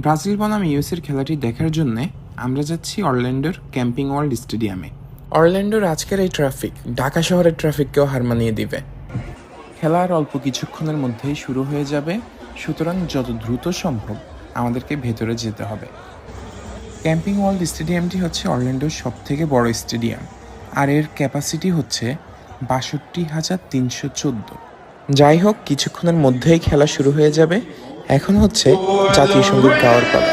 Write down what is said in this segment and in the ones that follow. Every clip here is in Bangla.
ব্রাজিল বনাম ইউএসের খেলাটি দেখার জন্যে আমরা যাচ্ছি অরল্যান্ডোর ক্যাম্পিং ওয়ার্ল্ড স্টেডিয়ামে। অরল্যান্ডোর আজকের এই ট্রাফিক ঢাকা শহরের ট্রাফিককেও হার মানিয়ে দিবে। খেলা আর অল্প কিছুক্ষণের মধ্যেই শুরু হয়ে যাবে, সুতরাং যত দ্রুত সম্ভব আমাদেরকে ভেতরে যেতে হবে। ক্যাম্পিং ওয়ার্ল্ড স্টেডিয়ামটি হচ্ছে অরল্যান্ডোর সবথেকে বড় স্টেডিয়াম, আর এর ক্যাপাসিটি হচ্ছে ৬২,৩১৪। যাই হোক, কিছুক্ষণের মধ্যেই খেলা শুরু হয়ে যাবে। এখন হচ্ছে জাতীয় সঙ্গীত গাওয়ার পালা।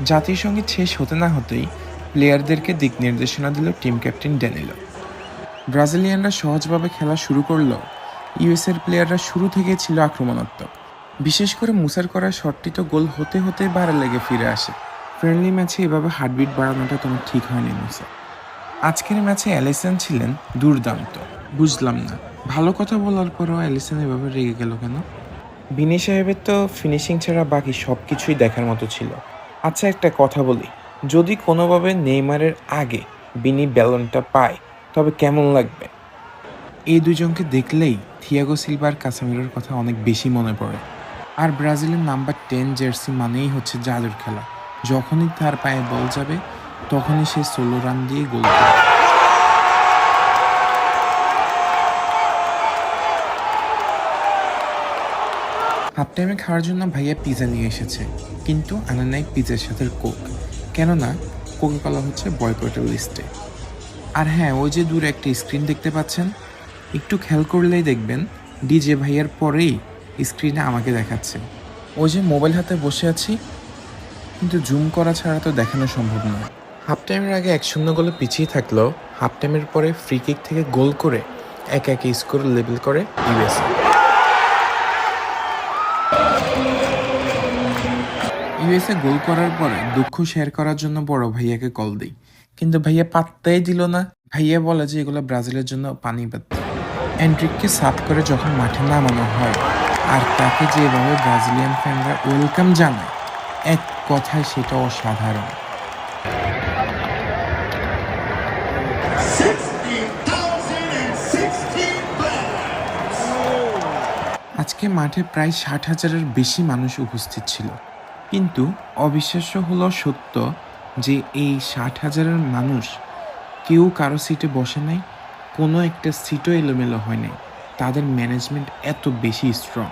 জাতীয় সঙ্গীত শেষ হতে না হতেই প্লেয়ারদেরকে দিক নির্দেশনা দিল টিম ক্যাপ্টেন ড্যানিলো। ব্রাজিলিয়ানরা সহজভাবে খেলা শুরু করলেও ইউএসের প্লেয়াররা শুরু থেকে ছিল আক্রমণাত্মক। বিশেষ করে মুসার করা শটটি তো গোল হতে হতে বারে লেগে ফিরে আসে। ফ্রেন্ডলি ম্যাচে এভাবে হার্টবিট বাড়ানোটা তোমার ঠিক হয়নি মুসা। আজকের ম্যাচে অ্যালিসন ছিলেন দুর্দান্ত। বুঝলাম না, ভালো কথা বলার পরও অ্যালিসন এভাবে রেগে গেল কেন? বিনি সাহেবের তো ফিনিশিং ছাড়া বাকি সব কিছুই দেখার মতো ছিল। আচ্ছা, একটা কথা বলি, যদি কোনোভাবে নেইমারের আগে বিনি ব্যালনটা পায় তবে কেমন লাগবে? এই দুজনকে দেখলেই থিয়াগো সিলভার কাসামিরোর কথা অনেক বেশি মনে পড়ে। আর ব্রাজিলের নাম্বার 10 জার্সি মানেই হচ্ছে জাদুর খেলা। যখনই তার পায়ে বল যাবে তখনই সে সোলো রান দিয়ে গোল করে। হাফ টাইমে খাওয়ার জন্য ভাইয়া পিৎজা নিয়ে এসেছে, কিন্তু আনা নাই পিৎজার সাথে কোক, কেননা কোকাকোলা হচ্ছে বয়কটের লিস্টে। আর হ্যাঁ, ওই যে দূরে একটা স্ক্রিন দেখতে পাচ্ছেন, একটু খেয়াল করলেই দেখবেন ডিজে ভাইয়ার পরেই স্ক্রিনে আমাকে দেখাচ্ছে। ওই যে মোবাইল হাতে বসে আছি, কিন্তু জুম করা ছাড়া তো দেখানো সম্ভব নয়। হাফ টাইমের আগে 1-0 গোলে পিছিয়ে থাকলেও হাফ টাইমের পরে ফ্রি কিক থেকে গোল করে একে স্কোর লেবেল করে ইউএসএ। ইউএসএ গোল করার পরে দুঃখ শেয়ার করার জন্য বড় ভাইয়াকে কল দিই, কিন্তু ভাইয়া পাত্তাই দিল না। ভাইয়া বলে যে এগুলো ব্রাজিলের জন্য পানি পাত্র। এন্ড্রিককে সাফ করে যখন মাঠে নামানো হয় আর তাকে যেভাবে ব্রাজিলিয়ান ফ্যানরা ওয়েলকাম জানায়, এক কথায় সেটা অসাধারণ। আজকে মাঠে প্রায় 60,000-এর বেশি মানুষ উপস্থিত ছিল, কিন্তু অবিশ্বাস্য হলো সত্য যে এই 60,000-এর মানুষ কেউ কারো সিটে বসে নাই, কোনো একটা সিটও এলোমেলো হয় নাই। তাদের ম্যানেজমেন্ট এত বেশি স্ট্রং।